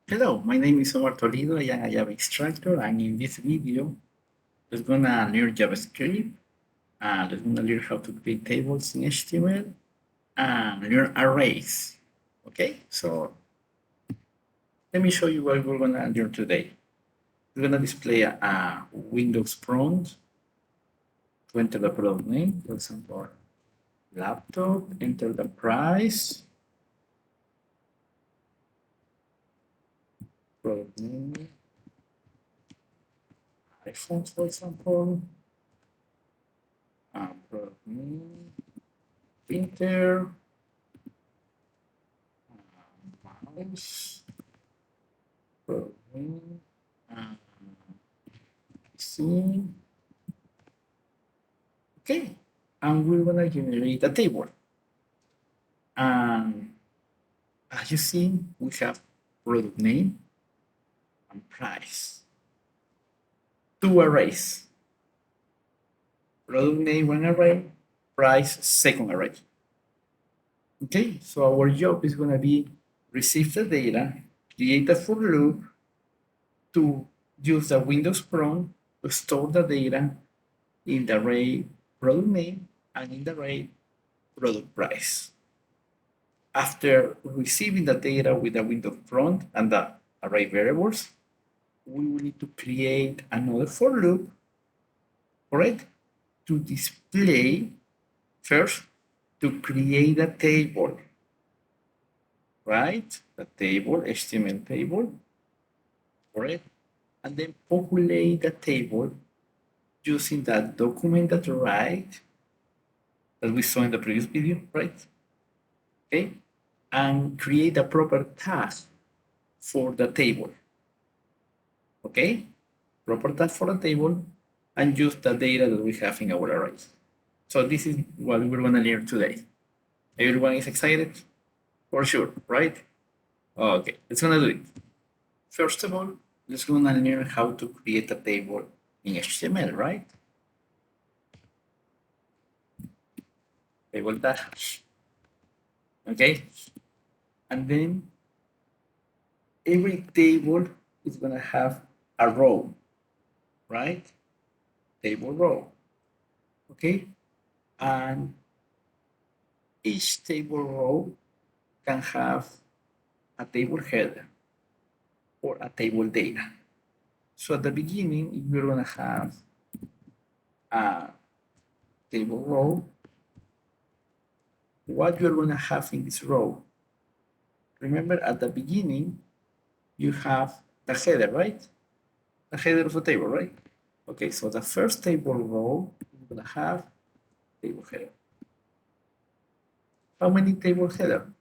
Hello, my name is Omar Toledo. I am a Java instructor, and in this video, we're gonna learn JavaScript. We're gonna learn how to create tables in HTML and learn arrays. Okay, so let me show you what we're gonna learn today. We're gonna display a Windows prompt to enter the product name, for example, laptop, enter the price, product name, iPhone, for example, product name, printer, mouse, product name, see, okay, and we're gonna generate a table. And as you see, we have product name and price. Two arrays. Product name one array, price second array. Okay, so our job is gonna be receive the data, create a for loop to use the Windows prompt to store the data in the array product name and in the array product price. After receiving the data with the Windows prompt and the array variables, we will need to create another for loop, correct? To display first, to create a table, right? The table, HTML table, correct? And then populate the table using that document that right that we saw in the previous video, right? Okay, and create a proper task for the table. Okay, proper task for the table and use the data that we have in our arrays. So this is what we're gonna learn today. Everyone is excited? For sure, right? Okay, let's gonna do it. First of all, let's gonna learn how to create a table in HTML, right? Table dash. Okay, and then every table is gonna have a row, right? Table row. Okay, and each table row can have a table header or a table data. So at the beginning, we're gonna have a table row. What you're gonna have in this row? Remember at the beginning, you have the header, right? The header of the table, right? Okay, so the first table row, you're gonna have table header. How many table header?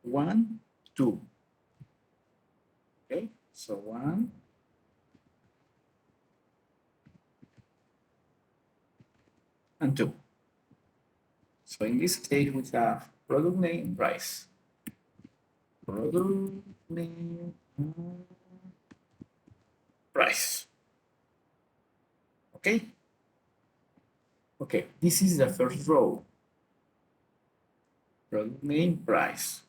One, two. Okay, so one, and two. So in this case, we have product name, price. Product name, price. Okay? Okay, this is the first row. Product name, price.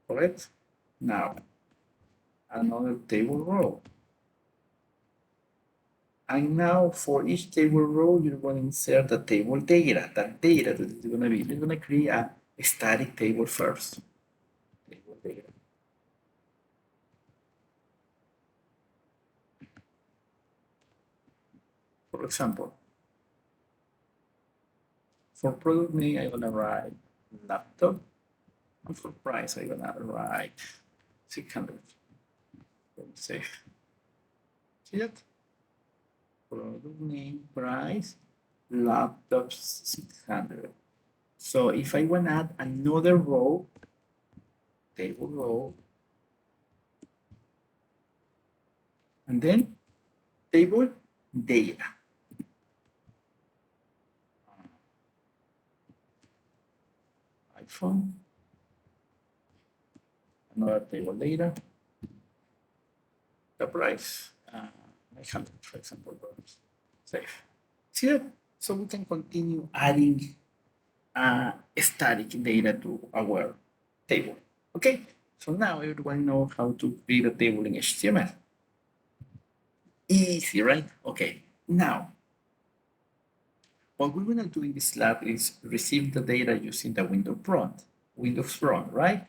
Correct? Now, another table row. And now for each table row, you're going to insert the table data. That data that is going to be, you're going to create a static table first. Table data. For example, for product name, I'm going to write laptop. And for price, I'm going to write 600. Let me save. See that? Product name, price, laptop 600. So if I want to add another row, table row, and then table data. iPhone, another table data, the price, 900, for example, dollars. Save. See that? So we can continue adding static data to our table. Okay, So now everyone knows how to create a table in HTML. Easy, right? Okay, now what we're gonna do in this lab is receive the data using the Windows prompt, right?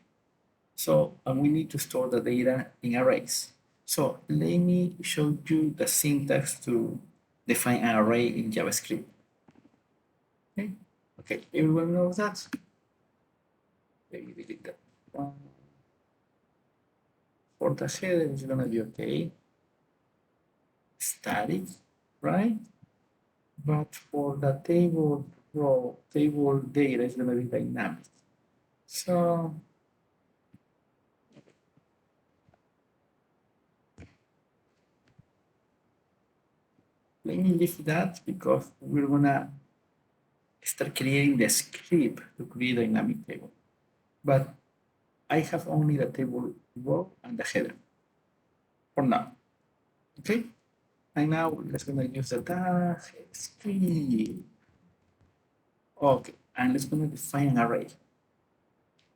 So, and we need to store the data in arrays. So let me show you the syntax to define an array in JavaScript. Okay, okay, everyone knows that? Let me delete that one. For the header, it's gonna be okay. Static, right? But for the table row, table data is gonna be dynamic. So let me leave that because we're gonna start creating the script to create a dynamic table. But I have only the table row and the header for now. Okay? And now let's gonna use the tag script. Okay, and let's gonna define an array.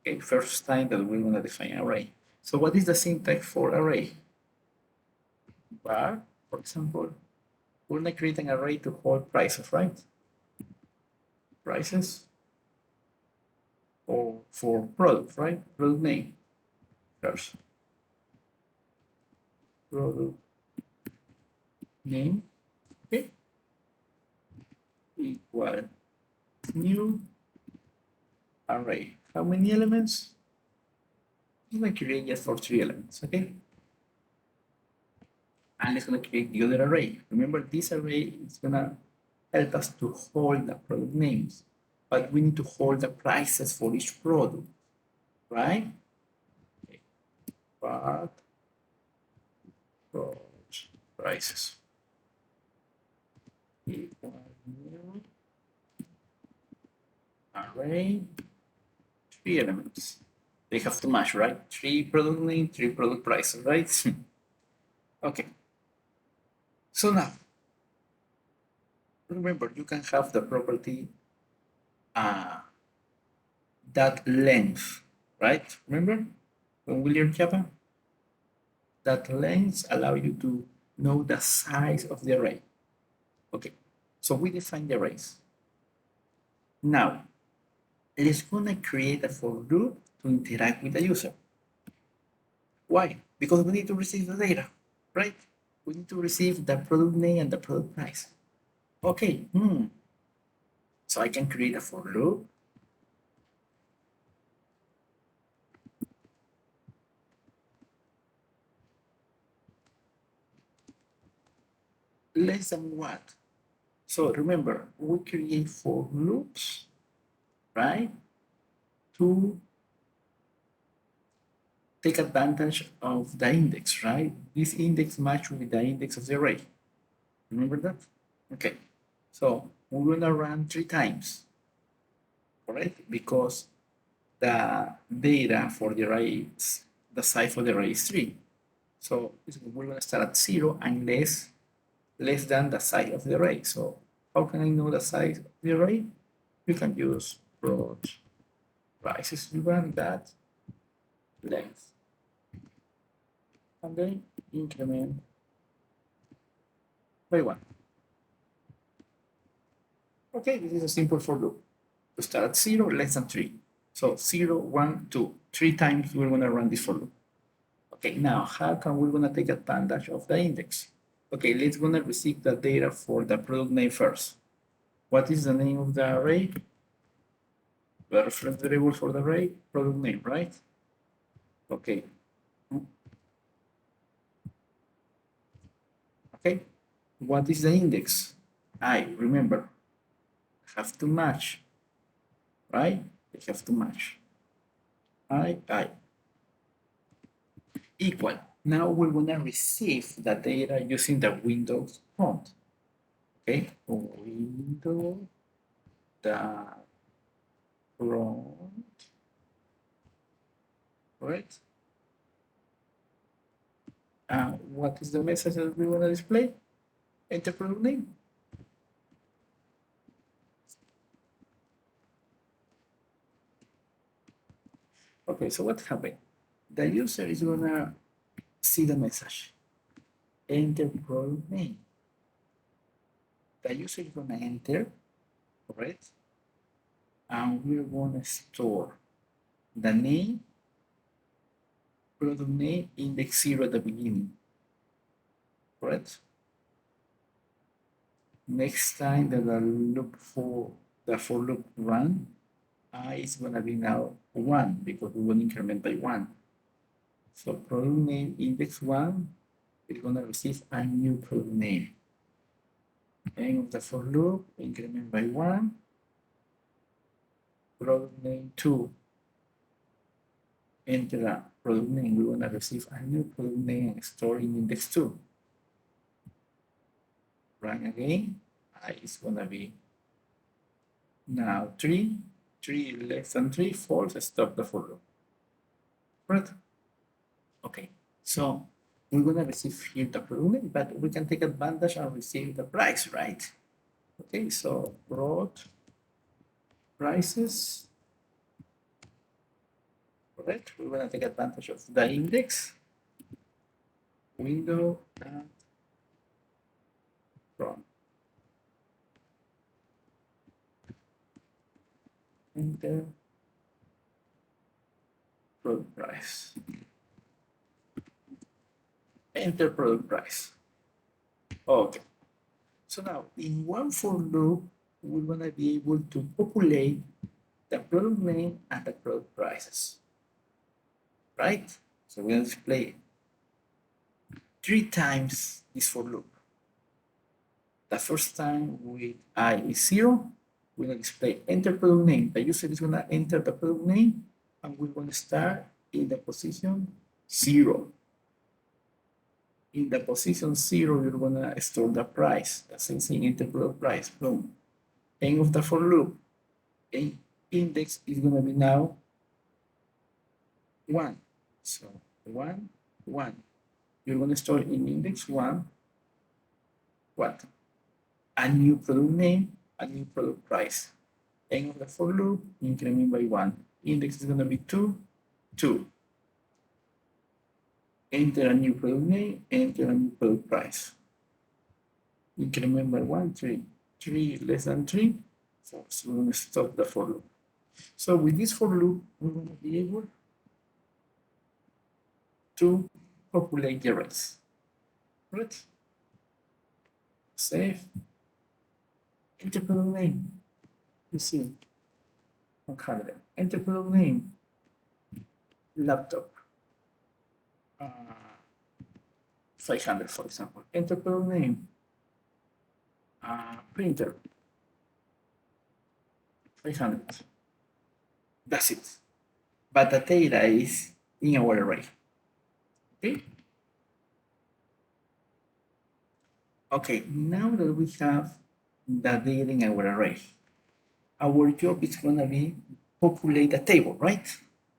Okay, first time that we're gonna define an array. So what is the syntax for array? Var, for example, we're gonna create an array to hold prices, right? Prices or for product, right? Product name first. Product name, okay, equal new array. How many elements? I'm gonna create just for 3 elements, okay? And it's gonna create the other array. Remember, this array is gonna help us to hold the product names, but we need to hold the prices for each product, right? Okay. But product prices equal new array, 3 elements. They have to match, right? 3 product name, 3 product prices, right? Okay. So now, remember, you can have the property that length, right? Remember when we learned Java? That length allow you to know the size of the array. Okay, so we define the arrays. Now, let's gonna create a for loop to interact with the user. Why? Because we need to receive the data, right? We need to receive the product name and the product price. Okay, so I can create a for loop. Less than what? So remember, we create for loops, right? To take advantage of the index, right? This index match with the index of the array. Remember that? Okay. So we're gonna run 3 times, correct? Because the data for the array, the size for the array is 3. So we're gonna start at 0 and less than the size of the array. So how can I know the size of the array? You can use prod prices. You run that length and then increment by 1. Okay, this is a simple for loop. To start at 0, less than 3. So 0, 1, 2. 3 times we're going to run this for loop. Okay, now how can we going to take advantage of the index? Okay, let's going to receive the data for the product name first. What is the name of the array? The reference variable for the array, product name, right? Okay. Okay, what is the index? I remember, have to match, right? They have to match. I equal. Now we're gonna receive the data using the Windows prompt. Okay, Windows the prompt, right? What is the message that we wanna display? Enter product name. Okay, so what happened? the user is gonna see the message. Enter product name. The user is gonna enter, correct? And we're gonna store the name, product name, index 0 at the beginning, correct? Next time that the for loop run, I is gonna be now 1 because we will increment by 1. So product name index 1 is gonna receive a new product name. End of the for loop, increment by 1, product name 2. Enter a product name, we're gonna receive a new product name stored in index 2. Run again, I is gonna be now 3, 3 less than 3, false, stop the for loop. Right? Okay, so we're gonna receive here the product name, but we can take advantage and receive the price, right? Okay, so product prices, correct? We're gonna take advantage of the index, window, and from. Enter product price. Enter product price. Okay. So now in one for loop, we're gonna be able to populate the product name and the product prices. Right? So we're gonna display 3 times this for loop. The first time with I is 0, we're gonna display enter product name. The user is gonna enter the product name and we're gonna start in the position 0. In the position 0, you're gonna store the price. The same thing, enter product price, boom. End of the for loop, index is gonna be now 1. So 1, 1. You're gonna store in index 1, what? A new product name, a new product price. End of the for loop, increment by 1. Index is gonna be 2, 2. Enter a new product name, enter a new product price. Increment by 1, 3. 3 less than 3, 4. So we're going to stop the for loop. So with this for loop, we're going to be able to populate the arrays. Right? Save. Enter product name. You see, 100. Enter product name. Laptop. 500, for example. Enter product name. Printer. 500. That's it. But the data is in our array. Okay? Okay, now that we have the data in our array, our job is gonna be populate the table, right?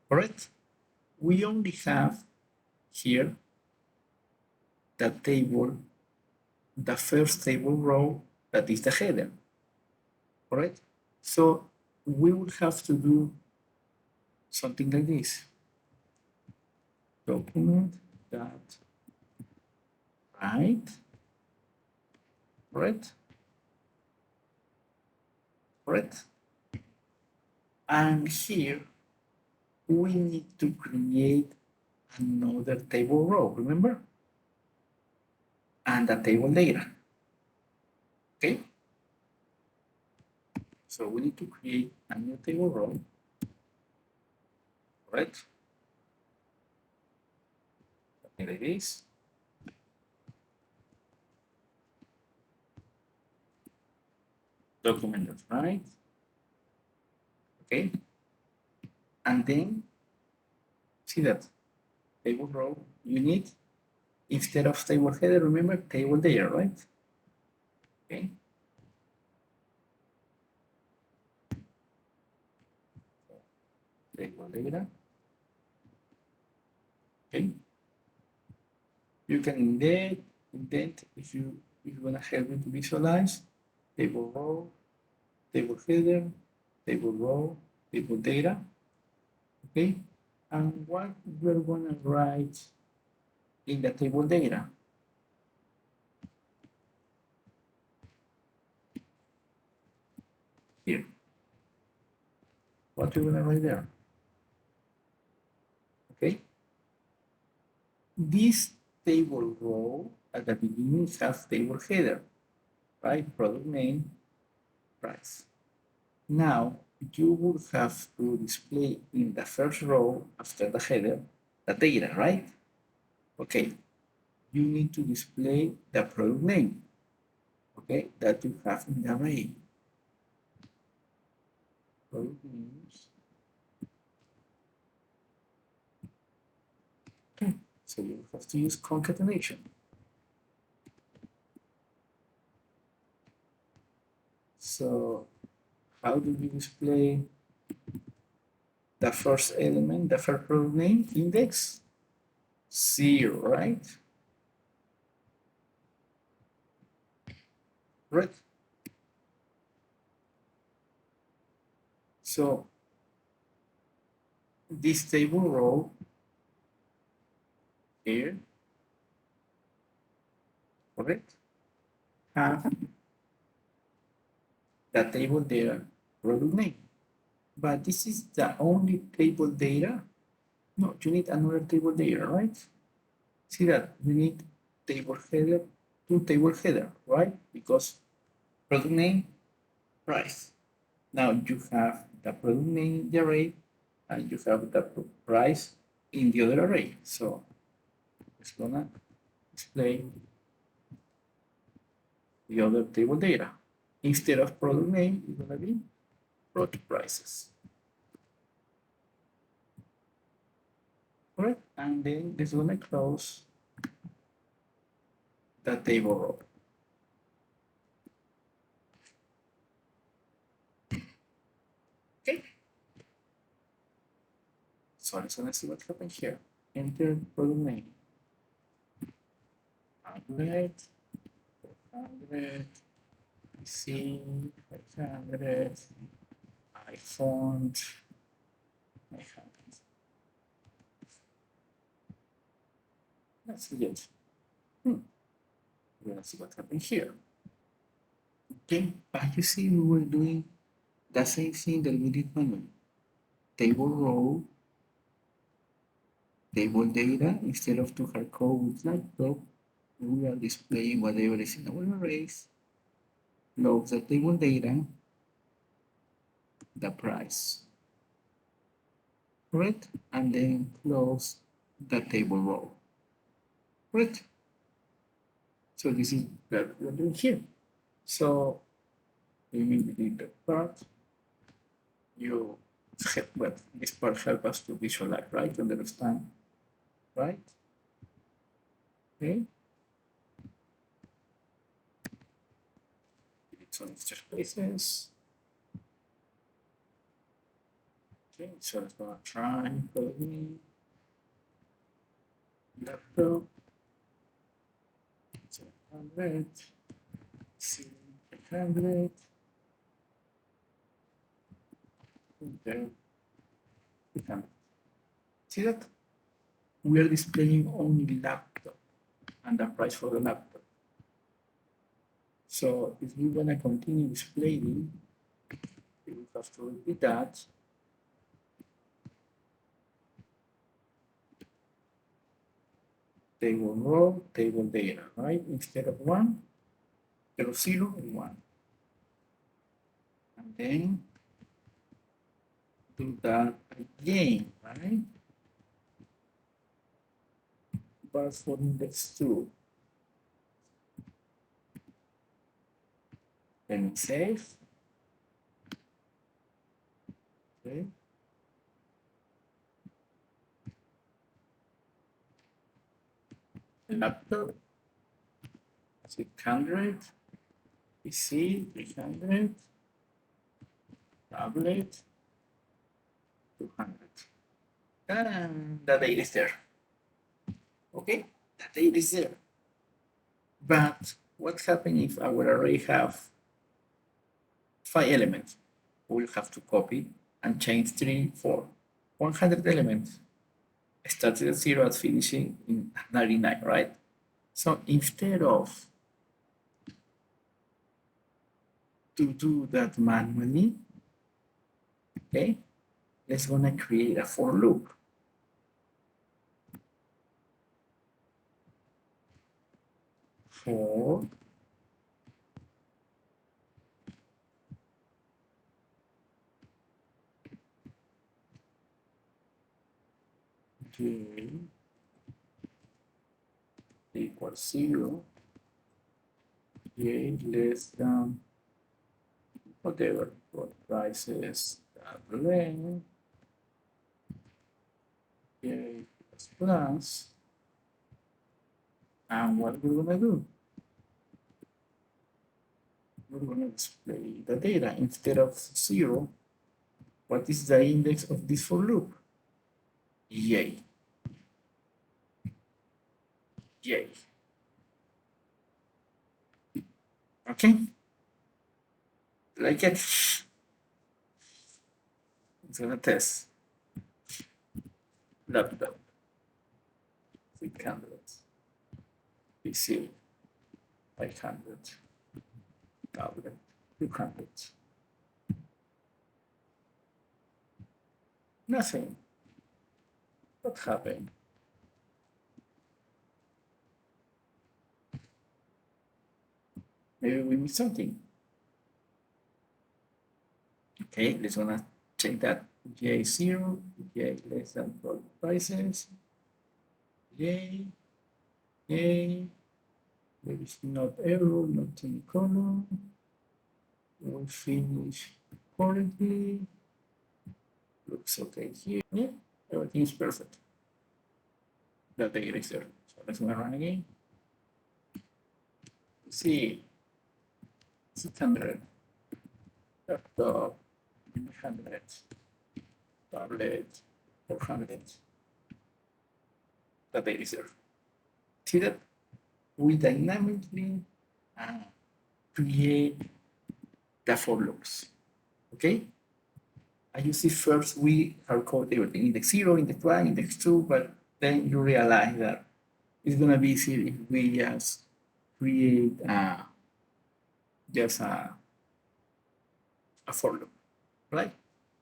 Correct? We only have here the table, the first table row, that is the header, correct? So we would have to do something like this. Document that right, correct? Correct? And here we need to create another table row, remember? And the table data. Okay? So we need to create a new table row, right? Something like this. Document that's right. Okay. And then see that table row you need, instead of table header, remember table data, right? Okay. Table data. Okay. You can indent if you want to help me to visualize. Table row, table header, table row, table data. Okay. And what we're gonna write in the table data? Here. What we're gonna write there? Okay. This table row at the beginning has table header, right? Product name, price. Now you would have to display in the first row after the header the data, right? Okay, you need to display the product name, okay, that you have in the array. Product names. Okay, so you have to use concatenation. So how do you display the first element, the first product name? Index 0, right? Right. So this table row here, correct, have the table data product name. But this is the only table data. No, you need another table data, right? See that you need table header, two table header, right? Because product name, price. Now you have the product name in the array and you have the price in the other array. So it's gonna display the other table data. Instead of product name, it's gonna be product prices. Correct? And then it's gonna close the table row. Okay. So let's gonna see what happens here. Enter product name. 100, 100, PC, 500, iPhone, 500. That's good. We're gonna see what happens here. Okay, but you see, we were doing the same thing that we did manually. Table row, table data, instead of to hard code with laptop, we are displaying whatever is in our arrays, load the table data, the price, right? And then close the table row, right? So this is what we're doing here. So we will delete that part. You well, this part help us to visualize, right? To understand, right? Okay. Delete some extra spaces. Okay, so let's go try coding laptop 700, C 800, enter 800. See that? We are displaying only laptop and the price for the laptop. So if we're gonna continue displaying, we will have to repeat that. Table row, table data, right? Instead of 1, 0, 0, and 1. And then do that again, right? But for index 2, then save. Okay. Laptop 600, PC 300, tablet 200. And the data is there. Okay, the data is there. But what happens if our array have 5 elements? We'll have to copy and change 3 for 100 elements. started at 0 and finishing in 99, right? So instead of to do that manually, okay, let's gonna create a for loop. For j equals 0, j less than whatever, for prices, length, j plus, and what we're gonna do? We're gonna display the data instead of 0. What is the index of this for loop? J. J. Okay? Like it. It's gonna test. Laptop. 600. PC. 500. Tablet. 200. Nothing. What happened? Maybe we missed something. Okay, let's gonna check that. J0, J less than 12 prices. J, J, there is not error, not semicolon. We'll finish currently. Looks okay here. Yeah, everything is perfect. The data is there. So let's gonna run again. See, 600. Laptop, 100. Tablet, 400. The data is there. See that? We dynamically create the for loops. Okay? As you see, first we hard code everything index 0, index 1, index 2, but then you realize that it's gonna be easy if we just create just a for loop, right?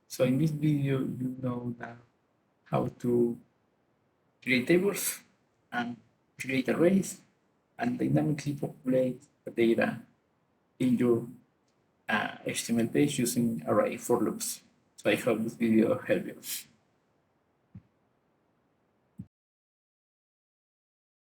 So in this video, you know now how to create tables and create arrays and dynamically populate the data in your HTML page using array for loops. So I hope this video helped you.